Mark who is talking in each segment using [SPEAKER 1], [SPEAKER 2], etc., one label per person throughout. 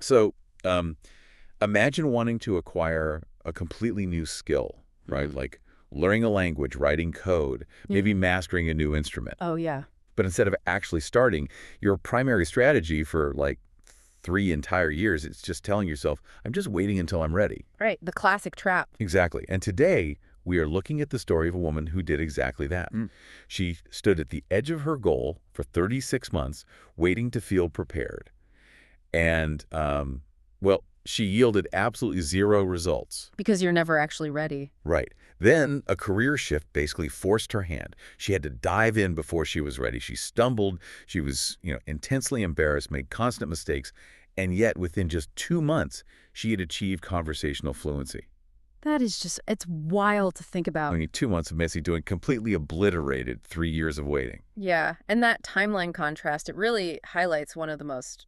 [SPEAKER 1] So imagine wanting to acquire a completely new skill, right? Like learning a language, writing code, maybe mastering a new instrument.
[SPEAKER 2] Oh, yeah.
[SPEAKER 1] But instead of actually starting, your primary strategy for like 3 entire years, it's just telling yourself, I'm just waiting until I'm ready.
[SPEAKER 2] Right. The classic trap.
[SPEAKER 1] Exactly. And today, we are looking at the story of a woman who did exactly that. She stood at the edge of her goal for 36 months, waiting to feel prepared. And, well, she yielded absolutely 0 results.
[SPEAKER 2] Because you're never actually ready.
[SPEAKER 1] Right. Then a career shift basically forced her hand. She had to dive in before she was ready. She stumbled. She was, intensely embarrassed, made constant mistakes. And yet, within just 2 months, she had achieved conversational fluency.
[SPEAKER 2] That is just, it's wild to think about.
[SPEAKER 1] I mean, 2 months of messy doing completely obliterated 3 years of waiting.
[SPEAKER 2] Yeah. And that timeline contrast, it really highlights one of the most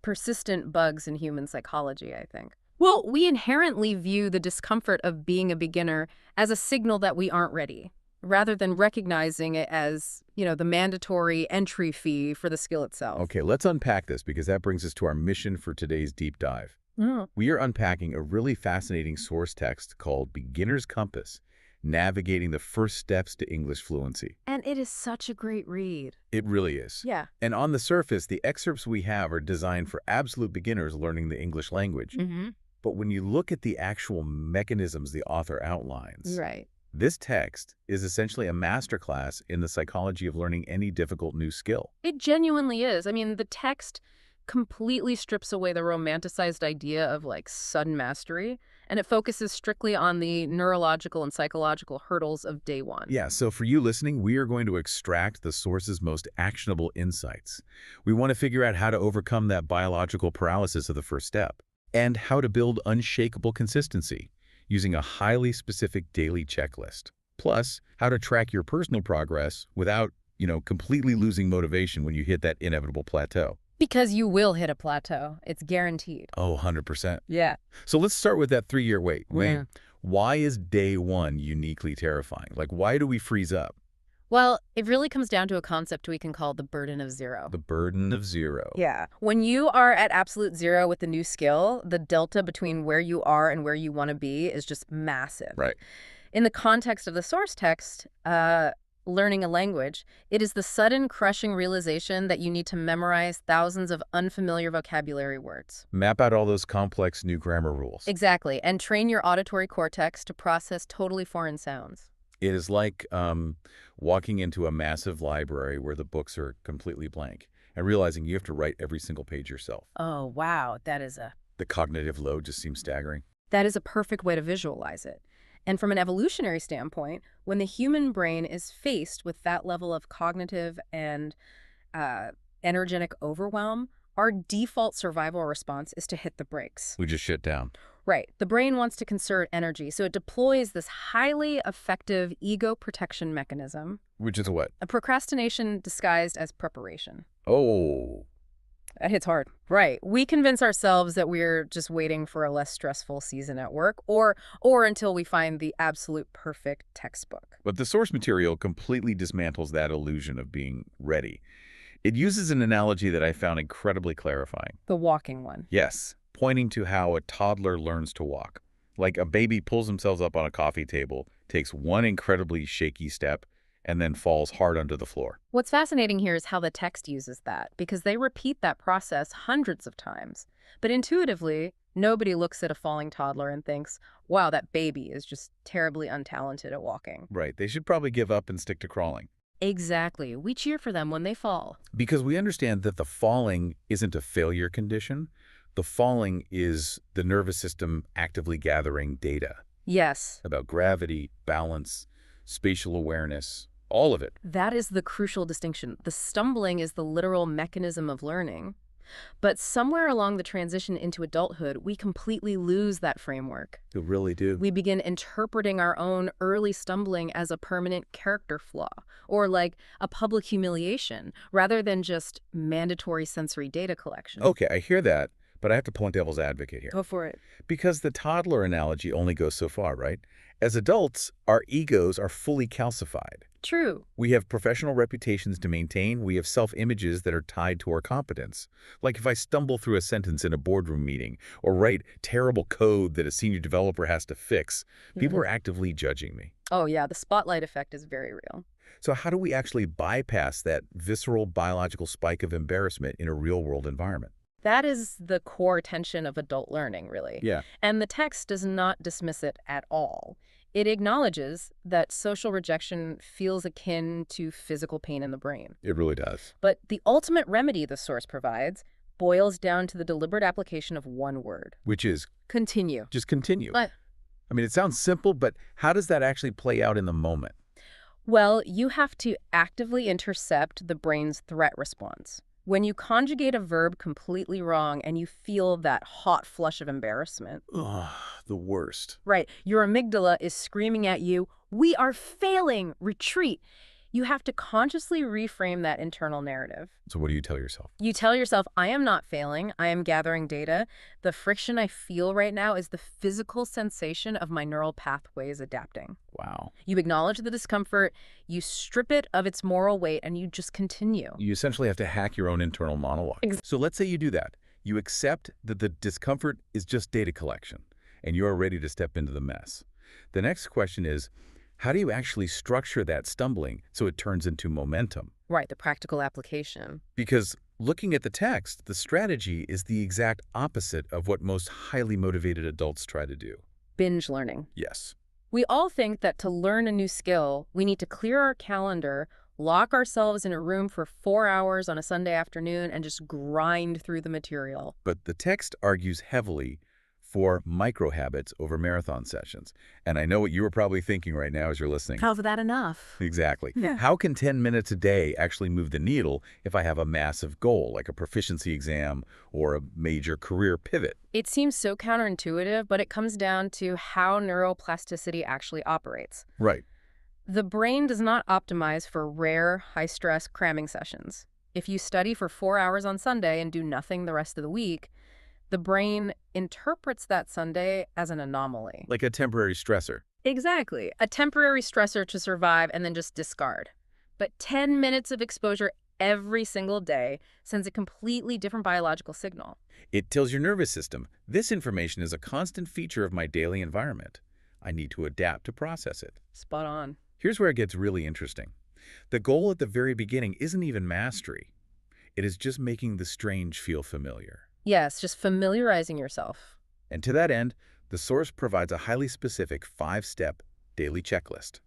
[SPEAKER 2] persistent bugs in human psychology, I think. Well, we inherently view the discomfort of being a beginner as a signal that we aren't ready, rather than recognizing it as, the mandatory entry fee for the skill itself.
[SPEAKER 1] Okay, let's unpack this because that brings us to our mission for today's deep dive. We are unpacking a really fascinating source text called Beginner's Compass, Navigating the First Steps to English Fluency.
[SPEAKER 2] And it is such a great read.
[SPEAKER 1] It really is.
[SPEAKER 2] Yeah.
[SPEAKER 1] And on the surface, the excerpts we have are designed for absolute beginners learning the English language. But when you look at the actual mechanisms the author outlines,
[SPEAKER 2] Right.
[SPEAKER 1] this text is essentially a masterclass in the psychology of learning any difficult new skill.
[SPEAKER 2] It genuinely is. I mean, the text completely strips away the romanticized idea of sudden mastery, and it focuses strictly on the neurological and psychological hurdles of day one.
[SPEAKER 1] Yeah, so for you listening, we are going to extract the source's most actionable insights. We want to figure out how to overcome that biological paralysis of the first step, and how to build unshakable consistency using a highly specific daily checklist. Plus, how to track your personal progress without, completely losing motivation when you hit that inevitable plateau.
[SPEAKER 2] Because you will hit a plateau. It's guaranteed.
[SPEAKER 1] Oh, 100%.
[SPEAKER 2] Yeah.
[SPEAKER 1] So let's start with that 3-year wait. Wayne, why is day one uniquely terrifying? Why do we freeze up?
[SPEAKER 2] Well, it really comes down to a concept we can call the burden of zero.
[SPEAKER 1] The burden of zero.
[SPEAKER 2] Yeah. When you are at absolute zero with a new skill, the delta between where you are and where you want to be is just massive.
[SPEAKER 1] Right.
[SPEAKER 2] In the context of the source text, learning a language, it is the sudden crushing realization that you need to memorize thousands of unfamiliar vocabulary words.
[SPEAKER 1] Map out all those complex new grammar rules.
[SPEAKER 2] Exactly. And train your auditory cortex to process totally foreign sounds.
[SPEAKER 1] It is like walking into a massive library where the books are completely blank and realizing you have to write every single page yourself.
[SPEAKER 2] Oh, wow.
[SPEAKER 1] The cognitive load just seems staggering.
[SPEAKER 2] That is a perfect way to visualize it. And from an evolutionary standpoint, when the human brain is faced with that level of cognitive and energetic overwhelm, our default survival response is to hit the brakes.
[SPEAKER 1] We just shut down.
[SPEAKER 2] Right. The brain wants to conserve energy, so it deploys this highly effective ego protection mechanism.
[SPEAKER 1] Which is what?
[SPEAKER 2] A procrastination disguised as preparation.
[SPEAKER 1] Oh.
[SPEAKER 2] That hits hard. Right. We convince ourselves that we're just waiting for a less stressful season at work or until we find the absolute perfect textbook.
[SPEAKER 1] But the source material completely dismantles that illusion of being ready. It uses an analogy that I found incredibly clarifying.
[SPEAKER 2] The walking one.
[SPEAKER 1] Yes, pointing to how a toddler learns to walk. Like a baby pulls themselves up on a coffee table, takes one incredibly shaky step, and then falls hard onto the floor.
[SPEAKER 2] What's fascinating here is how the text uses that, because they repeat that process hundreds of times. But intuitively, nobody looks at a falling toddler and thinks, wow, that baby is just terribly untalented at walking.
[SPEAKER 1] Right. They should probably give up and stick to crawling.
[SPEAKER 2] Exactly. We cheer for them when they fall.
[SPEAKER 1] Because we understand that the falling isn't a failure condition. The falling is the nervous system actively gathering data.
[SPEAKER 2] Yes.
[SPEAKER 1] About gravity, balance, spatial awareness, all of it.
[SPEAKER 2] That is the crucial distinction. The stumbling is the literal mechanism of learning. But somewhere along the transition into adulthood, we completely lose that framework.
[SPEAKER 1] You really do.
[SPEAKER 2] We begin interpreting our own early stumbling as a permanent character flaw, or like a public humiliation, rather than just mandatory sensory data collection.
[SPEAKER 1] Okay, I hear that. But I have to play devil's advocate here.
[SPEAKER 2] Go for it.
[SPEAKER 1] Because the toddler analogy only goes so far, right? As adults, our egos are fully calcified.
[SPEAKER 2] True.
[SPEAKER 1] We have professional reputations to maintain. We have self-images that are tied to our competence. Like if I stumble through a sentence in a boardroom meeting or write terrible code that a senior developer has to fix, people are actively judging me.
[SPEAKER 2] Oh, yeah, the spotlight effect is very real.
[SPEAKER 1] So how do we actually bypass that visceral biological spike of embarrassment in a real-world environment?
[SPEAKER 2] That is the core tension of adult learning, really.
[SPEAKER 1] Yeah.
[SPEAKER 2] And the text does not dismiss it at all. It acknowledges that social rejection feels akin to physical pain in the brain.
[SPEAKER 1] It really does.
[SPEAKER 2] But the ultimate remedy the source provides boils down to the deliberate application of one word.
[SPEAKER 1] Which is
[SPEAKER 2] Continue.
[SPEAKER 1] just continue.
[SPEAKER 2] But,
[SPEAKER 1] I mean, it sounds simple, but how does that actually play out in the moment?
[SPEAKER 2] well, you have to actively intercept the brain's threat response. When you conjugate a verb completely wrong and you feel that hot flush of embarrassment,
[SPEAKER 1] Ugh, the worst.
[SPEAKER 2] right, your amygdala is screaming at you, "We are failing! Retreat!" You have to consciously reframe that internal narrative.
[SPEAKER 1] So what do you tell yourself?
[SPEAKER 2] You tell yourself, I am not failing. I am gathering data. The friction I feel right now is the physical sensation of my neural pathways adapting.
[SPEAKER 1] Wow.
[SPEAKER 2] You acknowledge the discomfort, you strip it of its moral weight, and you just continue.
[SPEAKER 1] You essentially have to hack your own internal monologue. So let's say you do that. You accept that the discomfort is just data collection, and you are ready to step into the mess. The next question is, how do you actually structure that stumbling so it turns into momentum?
[SPEAKER 2] Right, the practical application.
[SPEAKER 1] Because looking at the text, the strategy is the exact opposite of what most highly motivated adults try to do.
[SPEAKER 2] Binge learning.
[SPEAKER 1] Yes.
[SPEAKER 2] We all think that to learn a new skill, we need to clear our calendar, lock ourselves in a room for 4 hours on a Sunday afternoon, and just grind through the material.
[SPEAKER 1] But the text argues heavily for micro-habits over marathon sessions. And I know what you were probably thinking right now as you're listening.
[SPEAKER 2] How's that enough?
[SPEAKER 1] Exactly.
[SPEAKER 2] Yeah.
[SPEAKER 1] How can 10 minutes a day actually move the needle if I have a massive goal, like a proficiency exam or a major career pivot?
[SPEAKER 2] It seems so counterintuitive, but it comes down to how neuroplasticity actually operates.
[SPEAKER 1] Right.
[SPEAKER 2] The brain does not optimize for rare, high-stress cramming sessions. If you study for 4 hours on Sunday and do nothing the rest of the week, the brain interprets that Sunday as an anomaly.
[SPEAKER 1] Like a temporary stressor.
[SPEAKER 2] Exactly. A temporary stressor to survive and then just discard. But 10 minutes of exposure every single day sends a completely different biological signal.
[SPEAKER 1] It tells your nervous system, this information is a constant feature of my daily environment. I need to adapt to process it.
[SPEAKER 2] Spot on.
[SPEAKER 1] Here's where it gets really interesting. The goal at the very beginning isn't even mastery. It is just making the strange feel familiar.
[SPEAKER 2] Yes, just familiarizing yourself.
[SPEAKER 1] And to that end, the source provides a highly specific 5-step daily checklist.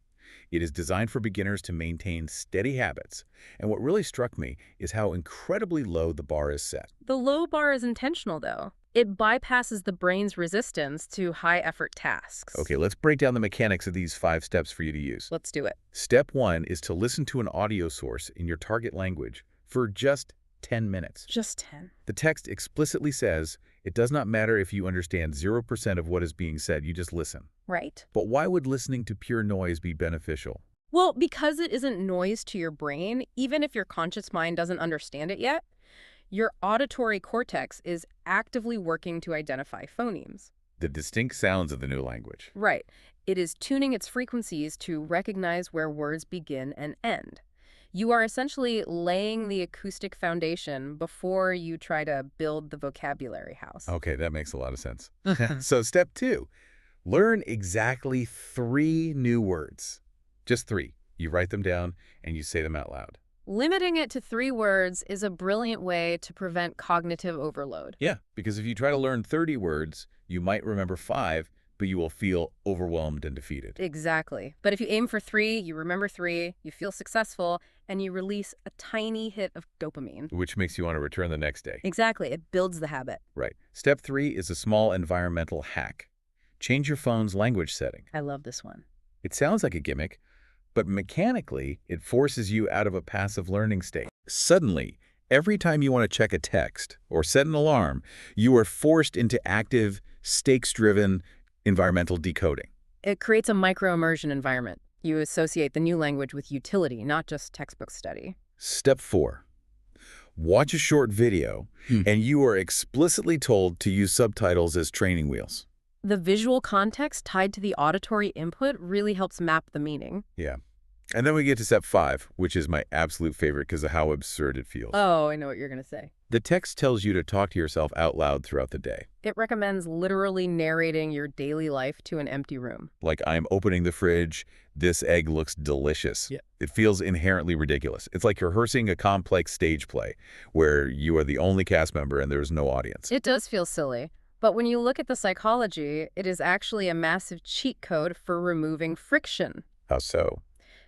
[SPEAKER 1] It is designed for beginners to maintain steady habits. And what really struck me is how incredibly low the bar is set.
[SPEAKER 2] The low bar is intentional, though. It bypasses the brain's resistance to high-effort tasks.
[SPEAKER 1] Okay, let's break down the mechanics of these 5 steps for you to use.
[SPEAKER 2] Let's do it.
[SPEAKER 1] Step 1 is to listen to an audio source in your target language for just 10 minutes.
[SPEAKER 2] Just 10.
[SPEAKER 1] The text explicitly says, it does not matter if you understand 0% of what is being said, you just listen.
[SPEAKER 2] Right.
[SPEAKER 1] But why would listening to pure noise be beneficial?
[SPEAKER 2] Well, because it isn't noise to your brain, even if your conscious mind doesn't understand it yet, your auditory cortex is actively working to identify phonemes.
[SPEAKER 1] The distinct sounds of the new language.
[SPEAKER 2] Right. It is tuning its frequencies to recognize where words begin and end. You are essentially laying the acoustic foundation before you try to build the vocabulary house.
[SPEAKER 1] Okay, that makes a lot of sense. So step 2, learn exactly 3 new words. Just 3. You write them down and you say them out loud.
[SPEAKER 2] Limiting it to 3 words is a brilliant way to prevent cognitive overload.
[SPEAKER 1] Yeah, because if you try to learn 30 words, you might remember 5, but you will feel overwhelmed and defeated.
[SPEAKER 2] Exactly. But if you aim for 3, you remember 3, you feel successful, and you release a tiny hit of dopamine.
[SPEAKER 1] Which makes you want to return the next day.
[SPEAKER 2] Exactly. It builds the habit.
[SPEAKER 1] Right. Step 3 is a small environmental hack. Change your phone's language setting.
[SPEAKER 2] I love this one.
[SPEAKER 1] It sounds like a gimmick, but mechanically, it forces you out of a passive learning state. Suddenly, every time you want to check a text or set an alarm, you are forced into active, stakes-driven environmental decoding.
[SPEAKER 2] It creates a micro-immersion environment. You associate the new language with utility, not just textbook study.
[SPEAKER 1] Step 4. watch a short video, and you are explicitly told to use subtitles as training wheels.
[SPEAKER 2] The visual context tied to the auditory input really helps map the meaning.
[SPEAKER 1] Yeah. And then we get to step 5, which is my absolute favorite because of how absurd it feels.
[SPEAKER 2] Oh, I know what you're going to say.
[SPEAKER 1] The text tells you to talk to yourself out loud throughout the day.
[SPEAKER 2] It recommends literally narrating your daily life to an empty room.
[SPEAKER 1] Like, I'm opening the fridge, this egg looks delicious.
[SPEAKER 2] Yeah.
[SPEAKER 1] It feels inherently ridiculous. It's like you're rehearsing a complex stage play where you are the only cast member and there's no audience.
[SPEAKER 2] It does feel silly. But when you look at the psychology, it is actually a massive cheat code for removing friction.
[SPEAKER 1] How so?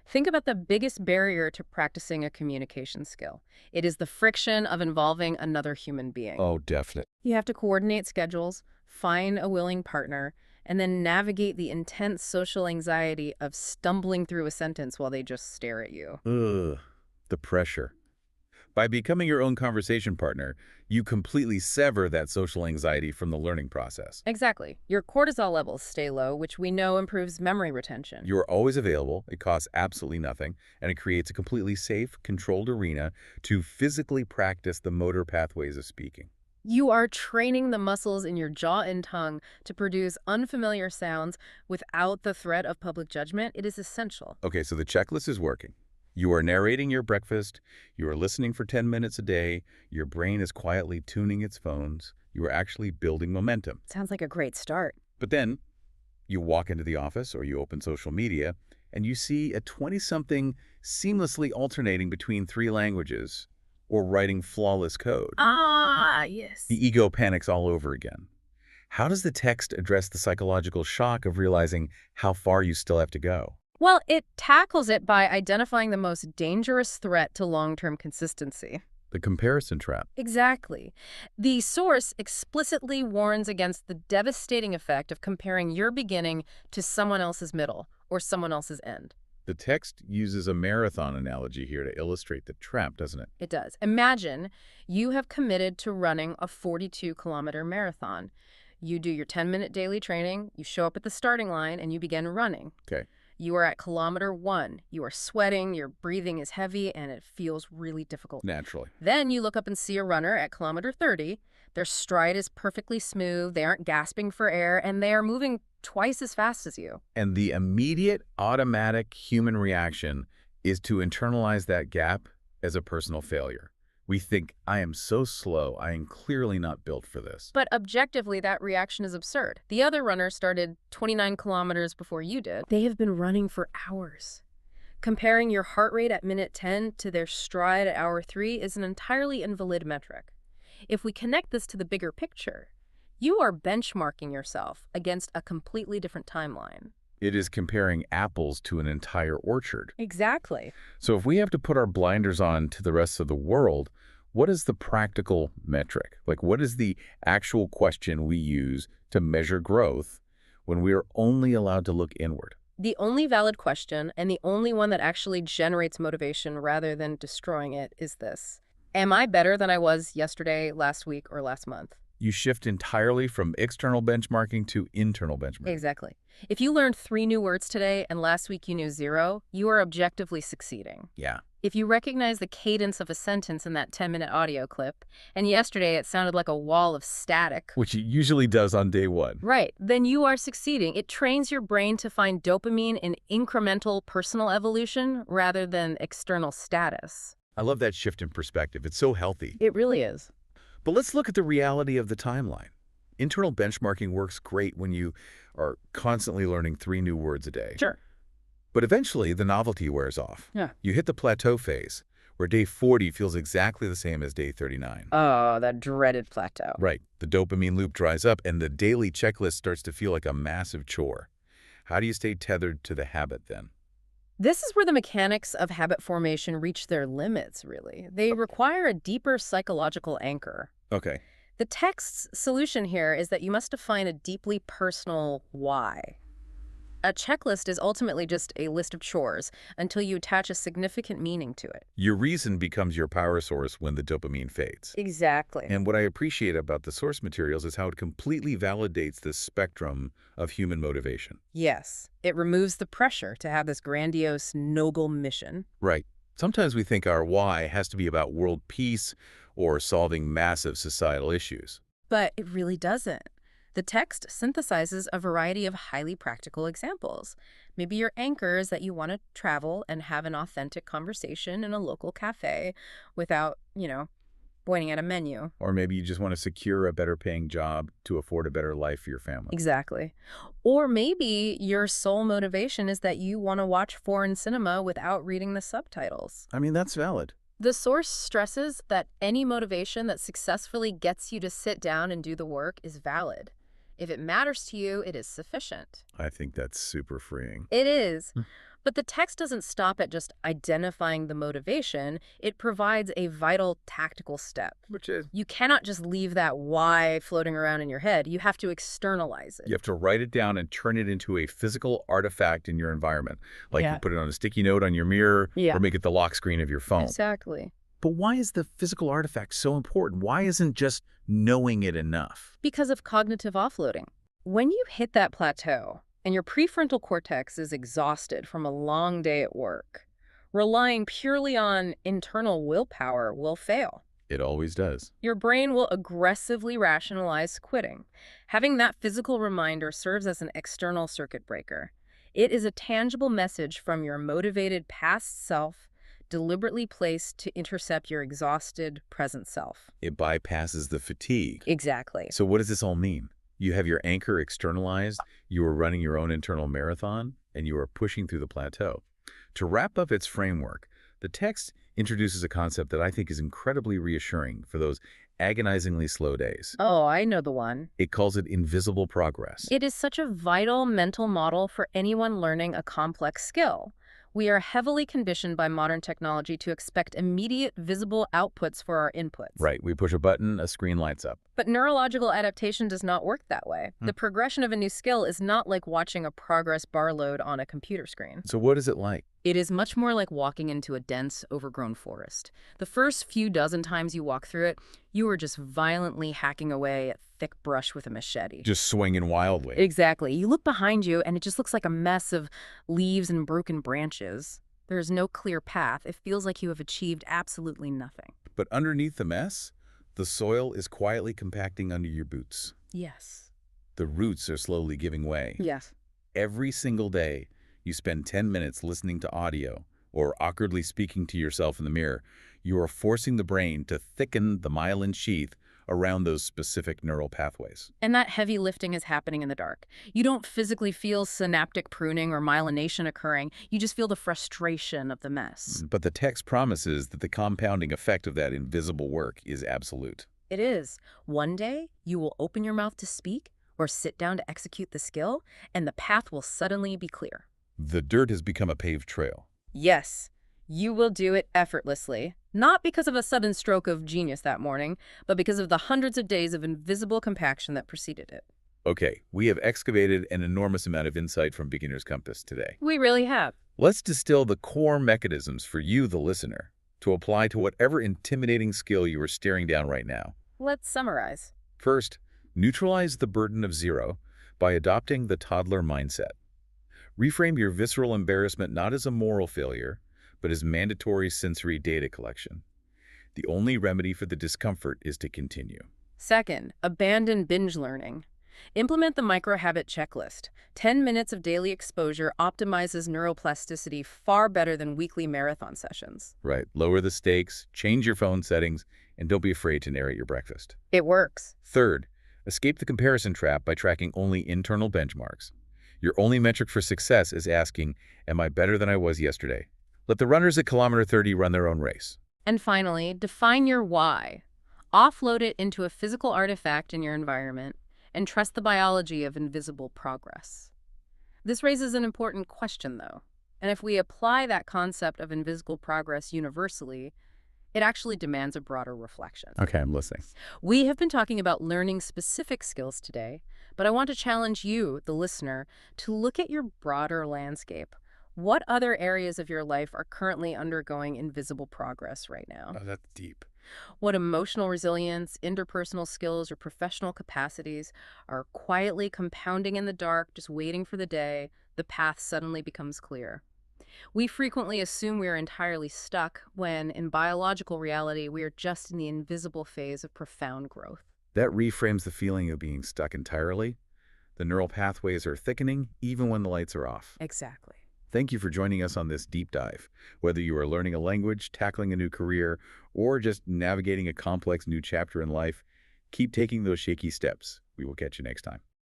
[SPEAKER 2] Think about the biggest barrier to practicing a communication skill. It is the friction of involving another human being.
[SPEAKER 1] Oh, definitely.
[SPEAKER 2] You have to coordinate schedules, find a willing partner, and then navigate the intense social anxiety of stumbling through a sentence while they just stare at you.
[SPEAKER 1] Ugh, the pressure. By becoming your own conversation partner, you completely sever that social anxiety from the learning process.
[SPEAKER 2] Exactly. Your cortisol levels stay low, which we know improves memory retention.
[SPEAKER 1] You are always available, it costs absolutely nothing, and it creates a completely safe, controlled arena to physically practice the motor pathways of speaking.
[SPEAKER 2] You are training the muscles in your jaw and tongue to produce unfamiliar sounds without the threat of public judgment. It is essential.
[SPEAKER 1] Okay, so the checklist is working. You are narrating your breakfast, you are listening for 10 minutes a day, your brain is quietly tuning its phones, you are actually building momentum.
[SPEAKER 2] Sounds like a great start.
[SPEAKER 1] But then you walk into the office or you open social media and you see a 20-something seamlessly alternating between 3 languages or writing flawless code.
[SPEAKER 2] Ah, yes.
[SPEAKER 1] The ego panics all over again. How does the text address the psychological shock of realizing how far you still have to go?
[SPEAKER 2] Well, it tackles it by identifying the most dangerous threat to long-term consistency.
[SPEAKER 1] The comparison trap.
[SPEAKER 2] Exactly. The source explicitly warns against the devastating effect of comparing your beginning to someone else's middle or someone else's end.
[SPEAKER 1] The text uses a marathon analogy here to illustrate the trap, doesn't it?
[SPEAKER 2] It does. Imagine you have committed to running a 42-kilometer marathon. You do your 10-minute daily training, you show up at the starting line, and you begin running.
[SPEAKER 1] Okay.
[SPEAKER 2] You are at kilometer 1. You are sweating, your breathing is heavy, and it feels really difficult.
[SPEAKER 1] Naturally.
[SPEAKER 2] Then you look up and see a runner at kilometer 30. Their stride is perfectly smooth, they aren't gasping for air, and they are moving twice as fast as you.
[SPEAKER 1] And the immediate, automatic human reaction is to internalize that gap as a personal failure. We think, I am so slow, I am clearly not built for this.
[SPEAKER 2] But objectively, that reaction is absurd. The other runner started 29 kilometers before you did. They have been running for hours. Comparing your heart rate at minute 10 to their stride at hour 3 is an entirely invalid metric. If we connect this to the bigger picture, you are benchmarking yourself against a completely different timeline.
[SPEAKER 1] It is comparing apples to an entire orchard.
[SPEAKER 2] Exactly.
[SPEAKER 1] So if we have to put our blinders on to the rest of the world, what is the practical metric? Like, what is the actual question we use to measure growth when we are only allowed to look inward?
[SPEAKER 2] The only valid question, and the only one that actually generates motivation rather than destroying it, is this. Am I better than I was yesterday, last week, or last month?
[SPEAKER 1] You shift entirely from external benchmarking to internal benchmarking.
[SPEAKER 2] Exactly. If you learned 3 new words today and last week you knew 0, you are objectively succeeding.
[SPEAKER 1] Yeah.
[SPEAKER 2] If you recognize the cadence of a sentence in that 10-minute audio clip, and yesterday it sounded like a wall of static,
[SPEAKER 1] Which it usually does on day 1.
[SPEAKER 2] right, then you are succeeding. It trains your brain to find dopamine in incremental personal evolution rather than external status.
[SPEAKER 1] I love that shift in perspective. It's so healthy.
[SPEAKER 2] It really is.
[SPEAKER 1] But let's look at the reality of the timeline. Internal benchmarking works great when you are constantly learning 3 new words a day.
[SPEAKER 2] Sure.
[SPEAKER 1] But eventually, the novelty wears off.
[SPEAKER 2] Yeah.
[SPEAKER 1] You hit the plateau phase, where day 40 feels exactly the same as day 39.
[SPEAKER 2] Oh, that dreaded plateau.
[SPEAKER 1] Right. The dopamine loop dries up, and the daily checklist starts to feel like a massive chore. How do you stay tethered to the habit then?
[SPEAKER 2] This is where the mechanics of habit formation reach their limits, really. They require a deeper psychological anchor.
[SPEAKER 1] Okay.
[SPEAKER 2] The text's solution here is that you must define a deeply personal why. A checklist is ultimately just a list of chores until you attach a significant meaning to it.
[SPEAKER 1] Your reason becomes your power source when the dopamine fades.
[SPEAKER 2] Exactly.
[SPEAKER 1] And what I appreciate about the source materials is how it completely validates the spectrum of human motivation.
[SPEAKER 2] Yes, it removes the pressure to have this grandiose, noble mission.
[SPEAKER 1] Right. Sometimes we think our why has to be about world peace or solving massive societal issues.
[SPEAKER 2] But it really doesn't. The text synthesizes a variety of highly practical examples. Maybe your anchor is that you want to travel and have an authentic conversation in a local cafe without, pointing at a menu.
[SPEAKER 1] Or maybe you just want to secure a better paying job to afford a better life for your family.
[SPEAKER 2] Exactly. Or maybe your sole motivation is that you want to watch foreign cinema without reading the subtitles.
[SPEAKER 1] I mean, that's valid.
[SPEAKER 2] The source stresses that any motivation that successfully gets you to sit down and do the work is valid. If it matters to you, it is sufficient.
[SPEAKER 1] I think that's super freeing.
[SPEAKER 2] It is. But the text doesn't stop at just identifying the motivation. It provides a vital tactical step.
[SPEAKER 1] Which is?
[SPEAKER 2] You cannot just leave that why floating around in your head. You have to externalize it.
[SPEAKER 1] You have to write it down and turn it into a physical artifact in your environment. Like you put it on a sticky note on your mirror or make it the lock screen of your phone.
[SPEAKER 2] Exactly.
[SPEAKER 1] But why is the physical artifact so important? Why isn't just knowing it enough?
[SPEAKER 2] Because of cognitive offloading. When you hit that plateau and your prefrontal cortex is exhausted from a long day at work, relying purely on internal willpower will fail.
[SPEAKER 1] It always does.
[SPEAKER 2] Your brain will aggressively rationalize quitting. Having that physical reminder serves as an external circuit breaker. It is a tangible message from your motivated past self, deliberately placed to intercept your exhausted present self.
[SPEAKER 1] It bypasses the fatigue.
[SPEAKER 2] Exactly.
[SPEAKER 1] So what does this all mean? You have your anchor externalized, you are running your own internal marathon, and you are pushing through the plateau. To wrap up its framework, the text introduces a concept that I think is incredibly reassuring for those agonizingly slow days.
[SPEAKER 2] Oh, I know the one.
[SPEAKER 1] It calls it invisible progress.
[SPEAKER 2] It is such a vital mental model for anyone learning a complex skill. We are heavily conditioned by modern technology to expect immediate visible outputs for our inputs.
[SPEAKER 1] Right. We push a button, a screen lights up.
[SPEAKER 2] But neurological adaptation does not work that way. The progression of a new skill is not like watching a progress bar load on a computer screen.
[SPEAKER 1] So what is it like?
[SPEAKER 2] It is much more like walking into a dense, overgrown forest. The first few dozen times you walk through it, you are just violently hacking away at thick brush with a machete.
[SPEAKER 1] Just swinging wildly.
[SPEAKER 2] Exactly. You look behind you, and it just looks like a mess of leaves and broken branches. There is no clear path. It feels like you have achieved absolutely nothing.
[SPEAKER 1] But underneath the mess, the soil is quietly compacting under your boots.
[SPEAKER 2] Yes.
[SPEAKER 1] The roots are slowly giving way.
[SPEAKER 2] Yes.
[SPEAKER 1] Every single day, you spend 10 minutes listening to audio or awkwardly speaking to yourself in the mirror. You are forcing the brain to thicken the myelin sheath around those specific neural pathways.
[SPEAKER 2] And that heavy lifting is happening in the dark. You don't physically feel synaptic pruning or myelination occurring. You just feel the frustration of the mess.
[SPEAKER 1] But the text promises that the compounding effect of that invisible work is absolute.
[SPEAKER 2] It is. One day, you will open your mouth to speak or sit down to execute the skill, and the path will suddenly be clear.
[SPEAKER 1] The dirt has become a paved trail.
[SPEAKER 2] Yes, you will do it effortlessly, not because of a sudden stroke of genius that morning, but because of the hundreds of days of invisible compaction that preceded it.
[SPEAKER 1] Okay, we have excavated an enormous amount of insight from Beginner's Compass today.
[SPEAKER 2] We really have.
[SPEAKER 1] Let's distill the core mechanisms for you, the listener, to apply to whatever intimidating skill you are staring down right now.
[SPEAKER 2] Let's summarize.
[SPEAKER 1] First, neutralize the burden of zero by adopting the toddler mindset. Reframe your visceral embarrassment not as a moral failure, but as mandatory sensory data collection. The only remedy for the discomfort is to continue.
[SPEAKER 2] Second, abandon binge learning. Implement the micro-habit checklist. 10 minutes of daily exposure optimizes neuroplasticity far better than weekly marathon sessions.
[SPEAKER 1] Right. Lower the stakes, change your phone settings, and don't be afraid to narrate your breakfast.
[SPEAKER 2] It works.
[SPEAKER 1] Third, escape the comparison trap by tracking only internal benchmarks. Your only metric for success is asking, am I better than I was yesterday? Let the runners at kilometer 30 run their own race.
[SPEAKER 2] And finally, define your why. Offload it into a physical artifact in your environment and trust the biology of invisible progress. This raises an important question, though. And if we apply that concept of invisible progress universally, it actually demands a broader reflection.
[SPEAKER 1] Okay, I'm listening.
[SPEAKER 2] We have been talking about learning specific skills today, but I want to challenge you, the listener, to look at your broader landscape. What other areas of your life are currently undergoing invisible progress right now?
[SPEAKER 1] Oh, that's deep.
[SPEAKER 2] What emotional resilience, interpersonal skills, or professional capacities are quietly compounding in the dark, just waiting for the day the path suddenly becomes clear? We frequently assume we are entirely stuck when, in biological reality, we are just in the invisible phase of profound growth.
[SPEAKER 1] That reframes the feeling of being stuck entirely. The neural pathways are thickening even when the lights are off.
[SPEAKER 2] Exactly.
[SPEAKER 1] Thank you for joining us on this deep dive. Whether you are learning a language, tackling a new career, or just navigating a complex new chapter in life, keep taking those shaky steps. We will catch you next time.